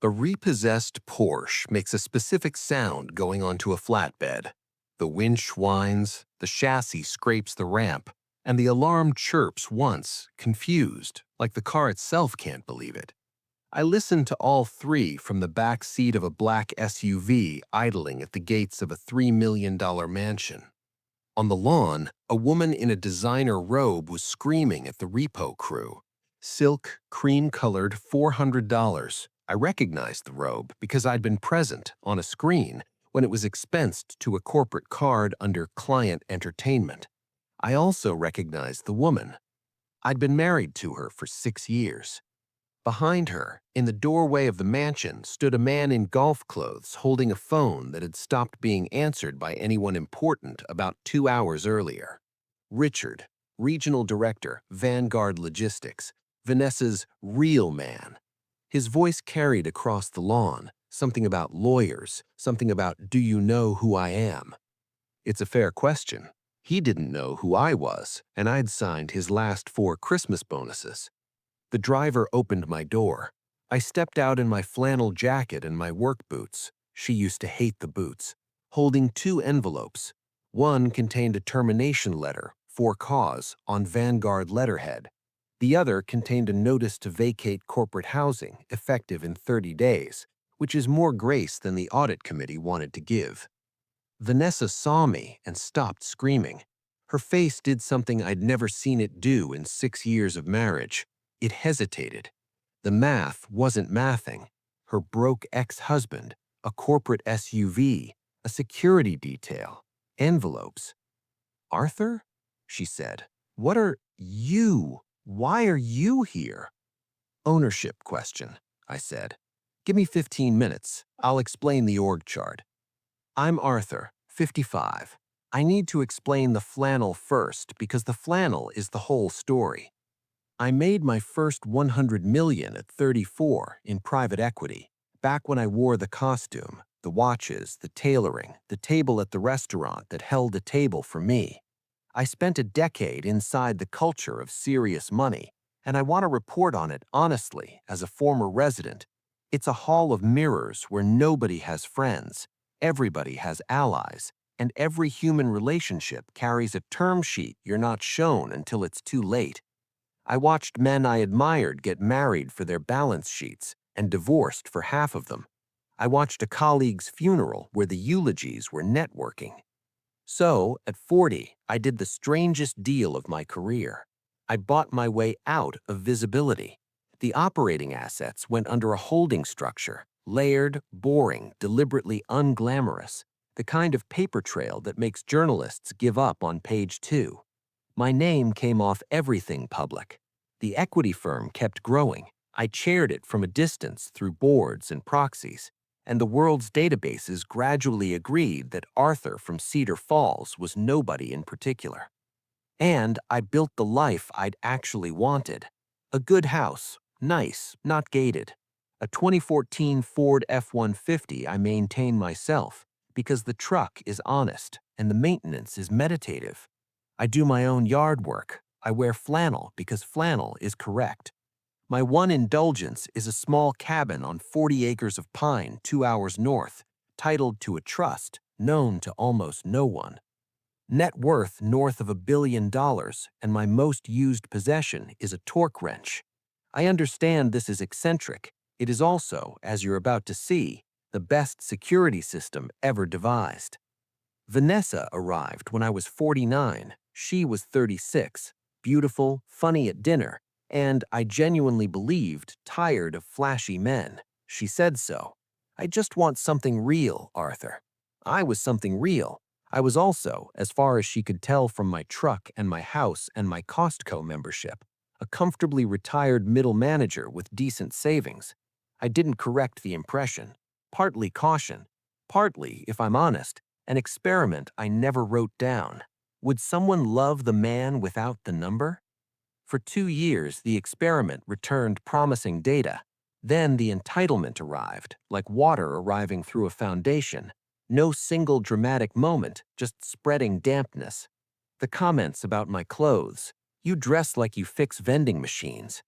A repossessed Porsche makes a specific sound going onto a flatbed. The winch whines, the chassis scrapes the ramp, and the alarm chirps once, confused, like the car itself can't believe it. I listened to all three from the back seat of a black SUV idling at the gates of a $3 million mansion. On the lawn, a woman in a designer robe was screaming at the repo crew. Silk, cream-colored, $400. I recognized the robe because I'd been present on a screen when it was expensed to a corporate card under client entertainment. I also recognized the woman. I'd been married to her for 6 years. Behind her, in the doorway of the mansion, stood a man in golf clothes holding a phone that had stopped being answered by anyone important about 2 hours earlier. Richard, Regional Director, Vanguard Logistics, Vanessa's real man. His voice carried across the lawn, something about lawyers, something about "do you know who I am?" It's a fair question. He didn't know who I was, and I'd signed his last 4 Christmas bonuses. The driver opened my door. I stepped out in my flannel jacket and my work boots. She used to hate the boots. Holding 2 envelopes. One contained a termination letter, for cause, on Vanguard letterhead. The other contained a notice to vacate corporate housing, effective in 30 days, which is more grace than the audit committee wanted to give. Vanessa saw me and stopped screaming. Her face did something I'd never seen it do in 6 years of marriage. It hesitated. The math wasn't mathing. Her broke ex-husband, a corporate SUV, a security detail, envelopes. "Arthur?" she said. "What are you? Why are you here?" "Ownership question," I said. "Give me 15 minutes. I'll explain the org chart." "I'm Arthur, 55. I need to explain the flannel first because the flannel is the whole story. I made my first 100 million at 34 in private equity, back when I wore the costume, the watches, the tailoring, the table at the restaurant that held a table for me. I spent a decade inside the culture of serious money, and I want to report on it honestly as a former resident. It's a hall of mirrors where nobody has friends, everybody has allies, and every human relationship carries a term sheet you're not shown until it's too late. I watched men I admired get married for their balance sheets and divorced for half of them. I watched a colleague's funeral where the eulogies were networking. So, at 40, I did the strangest deal of my career. I bought my way out of visibility. The operating assets went under a holding structure, layered, boring, deliberately unglamorous, the kind of paper trail that makes journalists give up on page 2. My name came off everything public. The equity firm kept growing. I chaired it from a distance through boards and proxies, and the world's databases gradually agreed that Arthur from Cedar Falls was nobody in particular. And I built the life I'd actually wanted. A good house, nice, not gated. A 2014 Ford F-150 I maintain myself because the truck is honest and the maintenance is meditative. I do my own yard work. I wear flannel because flannel is correct. My one indulgence is a small cabin on 40 acres of pine 2 hours north, titled to a trust, known to almost no one. Net worth north of $1 billion, and my most used possession is a torque wrench. I understand this is eccentric. It is also, as you're about to see, the best security system ever devised. Vanessa arrived when I was 49. She was 36, beautiful, funny at dinner, and I genuinely believed tired of flashy men. She said so. "I just want something real, Arthur." I was something real. I was also, as far as she could tell from my truck and my house and my Costco membership, a comfortably retired middle manager with decent savings. I didn't correct the impression. Partly caution, partly, if I'm honest, an experiment I never wrote down. Would someone love the man without the number? For 2 years, the experiment returned promising data. Then the entitlement arrived, like water arriving through a foundation. No single dramatic moment, just spreading dampness. The comments about my clothes. "You dress like you fix vending machines."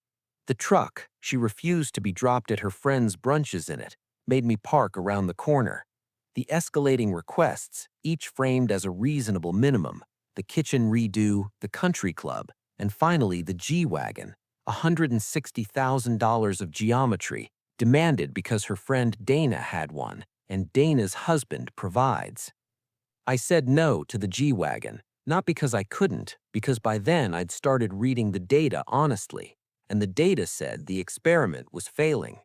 The truck, she refused to be dropped at her friends' brunches in it, made me park around the corner. The escalating requests, each framed as a reasonable minimum, the kitchen redo, the country club, and finally the G-Wagon, $160,000 of geometry, demanded because her friend Dana had one, and Dana's husband provides. I said no to the G-Wagon, not because I couldn't, because by then I'd started reading the data honestly, and the data said the experiment was failing.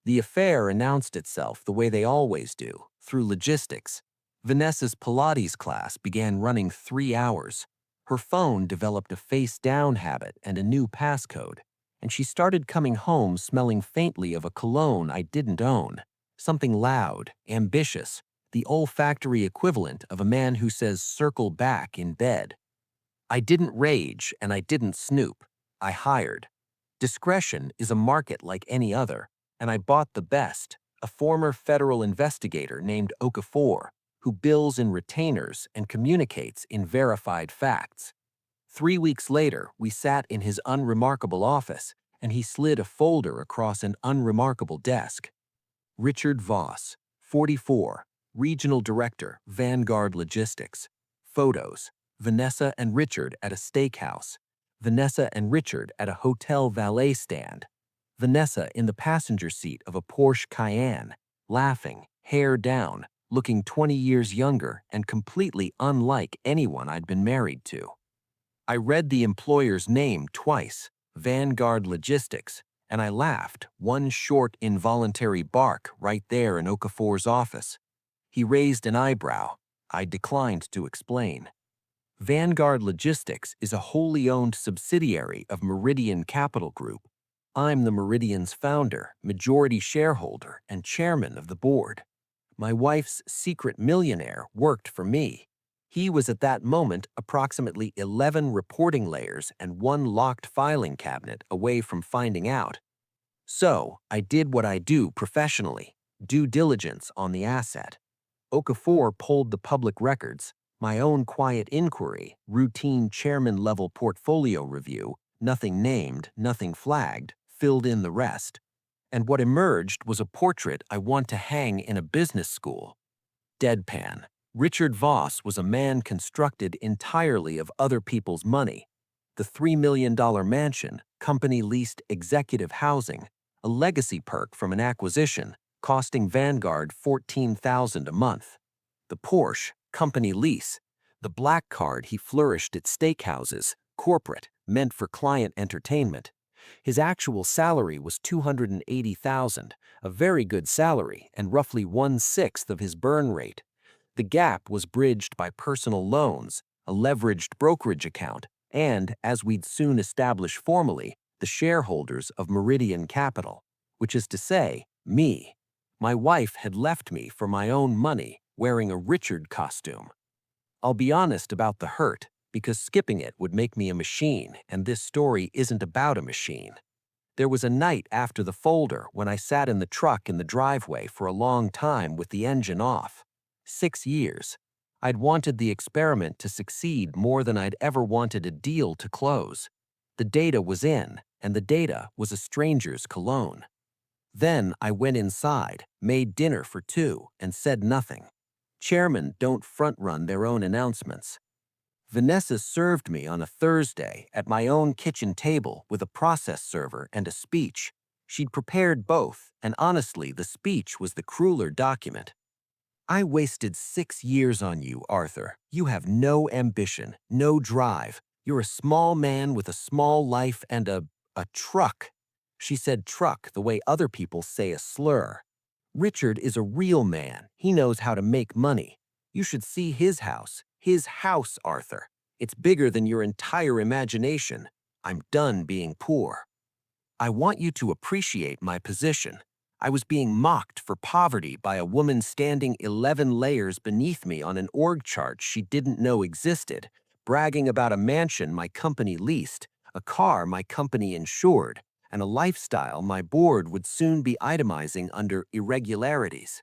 The affair announced itself the way they always do, through logistics. Vanessa's Pilates class began running 3 hours. Her phone developed a face-down habit and a new passcode, and she started coming home smelling faintly of a cologne I didn't own, something loud, ambitious, the olfactory equivalent of a man who says circle back in bed. I didn't rage and I didn't snoop. I hired. Discretion is a market like any other, and I bought the best, a former federal investigator named Okafor, who bills in retainers and communicates in verified facts. 3 weeks later, we sat in his unremarkable office, and he slid a folder across an unremarkable desk. Richard Voss, 44, Regional Director, Vanguard Logistics. Photos: Vanessa and Richard at a steakhouse. Vanessa and Richard at a hotel valet stand. Vanessa in the passenger seat of a Porsche Cayenne, laughing, hair down, looking 20 years younger and completely unlike anyone I'd been married to. I read the employer's name twice, Vanguard Logistics, and I laughed, one short involuntary bark right there in Okafor's office. He raised an eyebrow. I declined to explain. Vanguard Logistics is a wholly owned subsidiary of Meridian Capital Group. I'm the Meridian's founder, majority shareholder, and chairman of the board. My wife's secret millionaire worked for me. He was at that moment approximately 11 reporting layers and one locked filing cabinet away from finding out. So, I did what I do professionally, due diligence on the asset. Okafor pulled the public records, my own quiet inquiry, routine chairman-level portfolio review, nothing named, nothing flagged, filled in the rest. And what emerged was a portrait I want to hang in a business school. Deadpan. Richard Voss was a man constructed entirely of other people's money. The $3 million mansion, company-leased executive housing, a legacy perk from an acquisition, costing Vanguard $14,000 a month. The Porsche, company lease. The black card he flourished at steakhouses, corporate, meant for client entertainment. His actual salary was $280,000, a very good salary and roughly 1/6 of his burn rate. The gap was bridged by personal loans, a leveraged brokerage account, and, as we'd soon establish formally, the shareholders of Meridian Capital, which is to say, me. My wife had left me for my own money, wearing a Richard costume. I'll be honest about the hurt, because skipping it would make me a machine, and this story isn't about a machine. There was a night after the folder when I sat in the truck in the driveway for a long time with the engine off. 6 years. I'd wanted the experiment to succeed more than I'd ever wanted a deal to close. The data was in, and the data was a stranger's cologne. Then I went inside, made dinner for 2, and said nothing. Chairmen don't front-run their own announcements. Vanessa served me on a Thursday at my own kitchen table with a process server and a speech. She'd prepared both, and honestly, the speech was the crueler document. I wasted 6 years on you, Arthur. You have no ambition, no drive. You're a small man with a small life and a truck. She said truck the way other people say a slur. Richard is a real man. He knows how to make money. You should see his house. His house, Arthur. It's bigger than your entire imagination. I'm done being poor. I want you to appreciate my position. I was being mocked for poverty by a woman standing 11 layers beneath me on an org chart she didn't know existed, bragging about a mansion my company leased, a car my company insured, and a lifestyle my board would soon be itemizing under irregularities.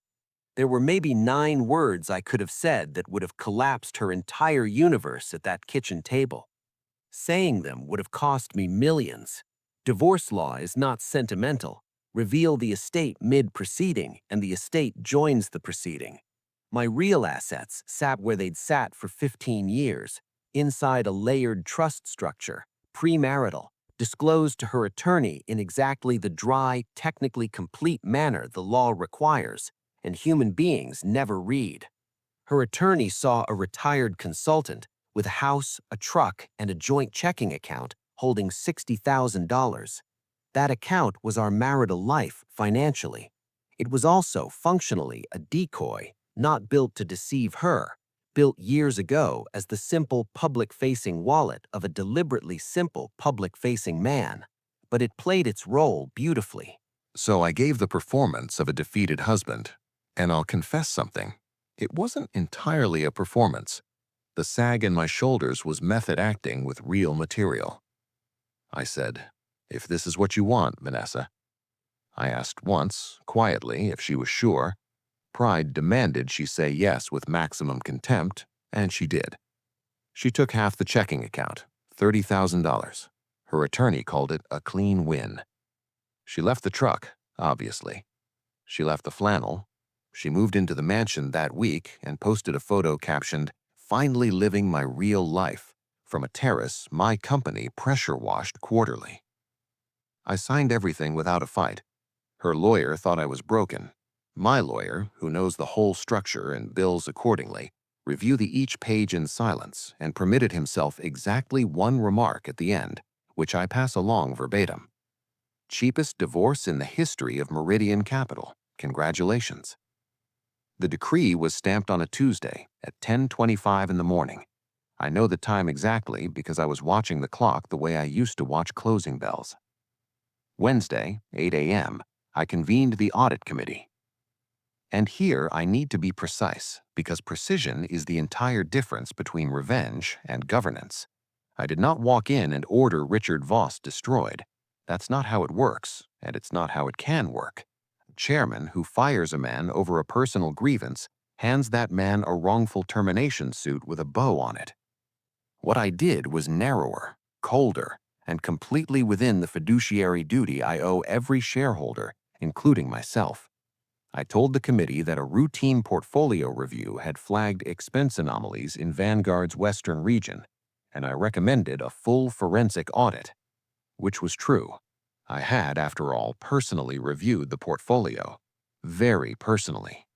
There were maybe 9 words I could have said that would have collapsed her entire universe at that kitchen table. Saying them would have cost me millions. Divorce law is not sentimental. Reveal the estate mid-proceeding, and the estate joins the proceeding. My real assets sat where they'd sat for 15 years, inside a layered trust structure, premarital, disclosed to her attorney in exactly the dry, technically complete manner the law requires, and human beings never read. Her attorney saw a retired consultant with a house, a truck, and a joint checking account holding $60,000. That account was our marital life financially. It was also functionally a decoy, not built to deceive her, built years ago as the simple public-facing wallet of a deliberately simple public-facing man. But it played its role beautifully. So I gave the performance of a defeated husband. And I'll confess something. It wasn't entirely a performance. The sag in my shoulders was method acting with real material. I said, "If this is what you want, Vanessa." I asked once, quietly, if she was sure. Pride demanded she say yes with maximum contempt, and she did. She took half the checking account, $30,000. Her attorney called it a clean win. She left the truck, obviously. She left the flannel. She moved into the mansion that week and posted a photo captioned, "Finally living my real life," from a terrace my company pressure-washed quarterly. I signed everything without a fight. Her lawyer thought I was broken. My lawyer, who knows the whole structure and bills accordingly, reviewed each page in silence and permitted himself exactly one remark at the end, which I pass along verbatim. "Cheapest divorce in the history of Meridian Capital. Congratulations." The decree was stamped on a Tuesday at 10:25 in the morning. I know the time exactly because I was watching the clock the way I used to watch closing bells. Wednesday, 8 a.m., I convened the audit committee. And here I need to be precise because precision is the entire difference between revenge and governance. I did not walk in and order Richard Voss destroyed. That's not how it works, and it's not how it can work. A chairman who fires a man over a personal grievance hands that man a wrongful termination suit with a bow on it. What I did was narrower, colder, and completely within the fiduciary duty I owe every shareholder, including myself. I told the committee that a routine portfolio review had flagged expense anomalies in Vanguard's Western region, and I recommended a full forensic audit, which was true. I had, after all, personally reviewed the portfolio, very personally.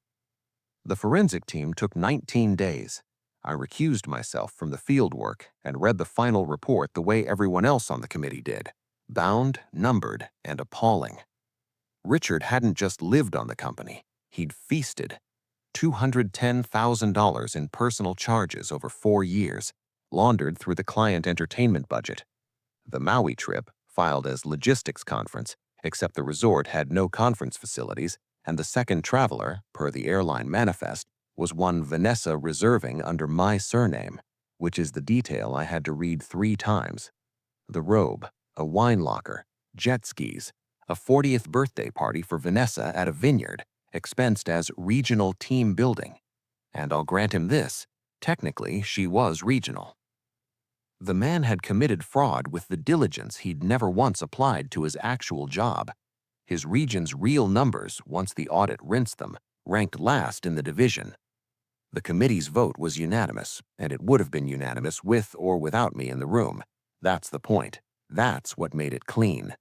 The forensic team took 19 days. I recused myself from the field work and read the final report the way everyone else on the committee did, bound, numbered, and appalling. Richard hadn't just lived on the company, he'd feasted. $210,000 in personal charges over 4 years, laundered through the client entertainment budget. The Maui trip, filed as logistics conference, except the resort had no conference facilities, and the second traveler, per the airline manifest, was one Vanessa reserving under my surname, which is the detail I had to read 3 times. The robe, a wine locker, jet skis, a 40th birthday party for Vanessa at a vineyard, expensed as regional team building. And I'll grant him this, technically she was regional. The man had committed fraud with the diligence he'd never once applied to his actual job. His region's real numbers, once the audit rinsed them, ranked last in the division. The committee's vote was unanimous, and it would have been unanimous with or without me in the room. That's the point. That's what made it clean.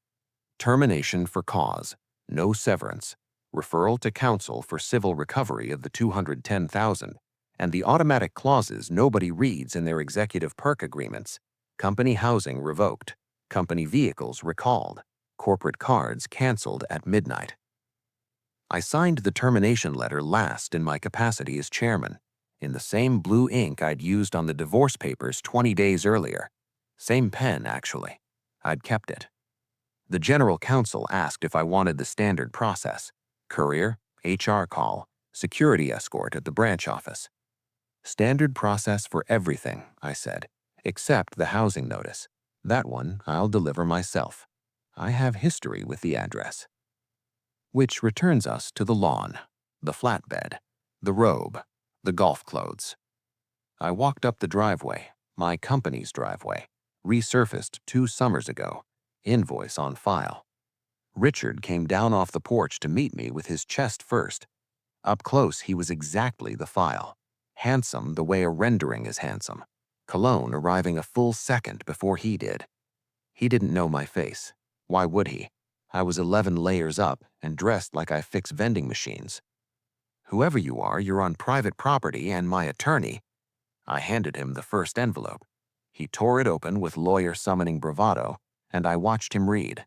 Termination for cause, no severance, referral to counsel for civil recovery of the $210,000, and the automatic clauses nobody reads in their executive perk agreements. Company housing revoked, company vehicles recalled, corporate cards canceled at midnight. I signed the termination letter last in my capacity as chairman, in the same blue ink I'd used on the divorce papers 20 days earlier. Same pen, actually. I'd kept it. The general counsel asked if I wanted the standard process: courier, HR call, security escort at the branch office. Standard process for everything, I said, except the housing notice. That one I'll deliver myself. I have history with the address. Which returns us to the lawn, the flatbed, the robe, the golf clothes. I walked up the driveway, my company's driveway, resurfaced 2 summers ago, Invoice on file. Richard came down off the porch to meet me with his chest first. Up close, he was exactly the file. Handsome the way a rendering is handsome. Cologne arriving a full second before he did. He didn't know my face. Why would he? I was 11 layers up and dressed like I fix vending machines. Whoever you are, you're on private property and my attorney. I handed him the first envelope. He tore it open with lawyer-summoning bravado, and I watched him read.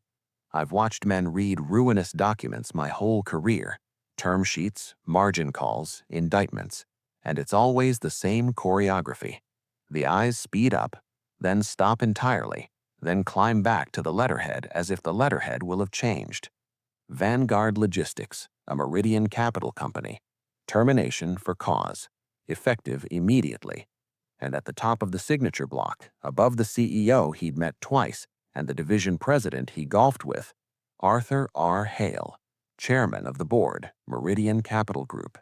I've watched men read ruinous documents my whole career. Term sheets, margin calls, indictments. And it's always the same choreography. The eyes speed up, then stop entirely, then climb back to the letterhead as if the letterhead will have changed. Vanguard Logistics, a Meridian Capital Company. Termination for cause. Effective immediately. And at the top of the signature block, above the CEO he'd met twice and the division president he golfed with, Arthur R. Hale, chairman of the board, Meridian Capital Group.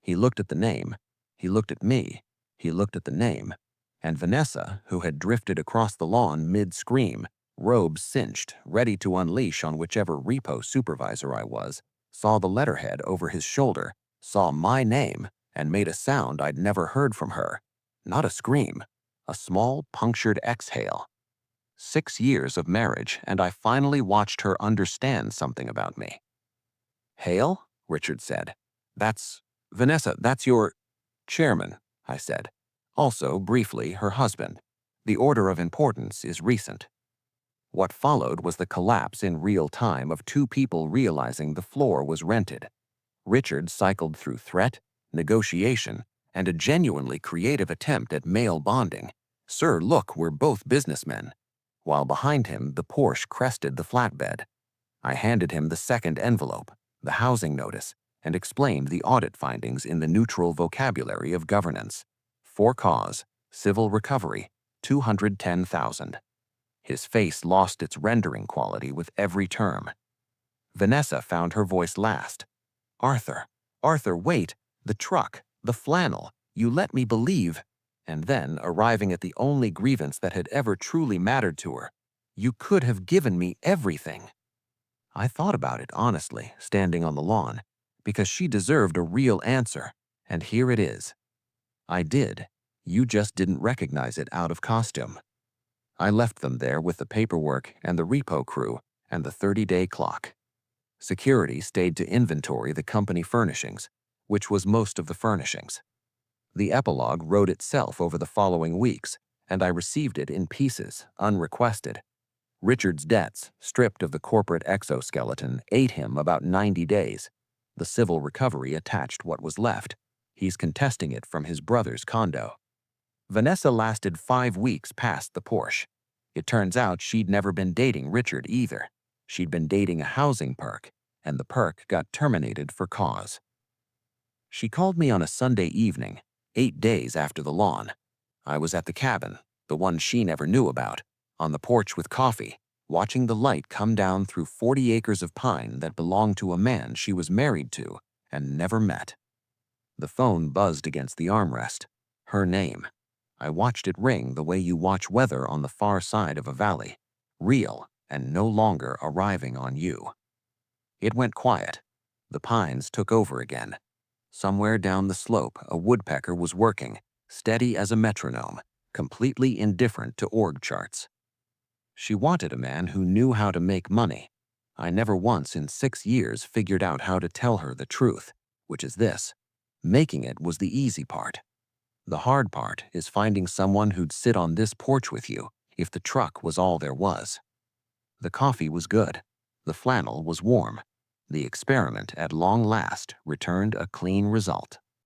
He looked at the name, he looked at me, he looked at the name, and Vanessa, who had drifted across the lawn mid-scream, robes cinched, ready to unleash on whichever repo supervisor I was, saw the letterhead over his shoulder, saw my name, and made a sound I'd never heard from her. Not a scream, a small, punctured exhale. 6 years of marriage, and I finally watched her understand something about me. Hale? Richard said. Vanessa, that's your chairman, I said. Also, briefly, her husband. The order of importance is recent. What followed was the collapse in real time of two people realizing the floor was rented. Richard cycled through threat, negotiation, and a genuinely creative attempt at male bonding. Sir, look, we're both businessmen. While behind him, the Porsche crested the flatbed. I handed him the second envelope, the housing notice, and explained the audit findings in the neutral vocabulary of governance. For cause, civil recovery, $210,000. His face lost its rendering quality with every term. Vanessa found her voice last. Arthur, wait, the truck, the flannel, you let me believe. And then, arriving at the only grievance that had ever truly mattered to her, you could have given me everything. I thought about it honestly, standing on the lawn, because she deserved a real answer, and here it is. I did. You just didn't recognize it out of costume. I left them there with the paperwork and the repo crew and the 30-day clock. Security stayed to inventory the company furnishings, which was most of the furnishings. The epilogue wrote itself over the following weeks, and I received it in pieces, unrequested. Richard's debts, stripped of the corporate exoskeleton, ate him about 90 days. The civil recovery attached what was left. He's contesting it from his brother's condo. Vanessa lasted 5 weeks past the Porsche. It turns out she'd never been dating Richard either. She'd been dating a housing perk, and the perk got terminated for cause. She called me on a Sunday evening, 8 days after the lawn. I was at the cabin, the one she never knew about, on the porch with coffee, watching the light come down through 40 acres of pine that belonged to a man she was married to and never met. The phone buzzed against the armrest. Her name. I watched it ring the way you watch weather on the far side of a valley, real and no longer arriving on you. It went quiet. The pines took over again. Somewhere down the slope, a woodpecker was working, steady as a metronome, completely indifferent to org charts. She wanted a man who knew how to make money. I never once in 6 years figured out how to tell her the truth, which is this. Making it was the easy part. The hard part is finding someone who'd sit on this porch with you if the truck was all there was. The coffee was good. The flannel was warm. The experiment, at long last, returned a clean result.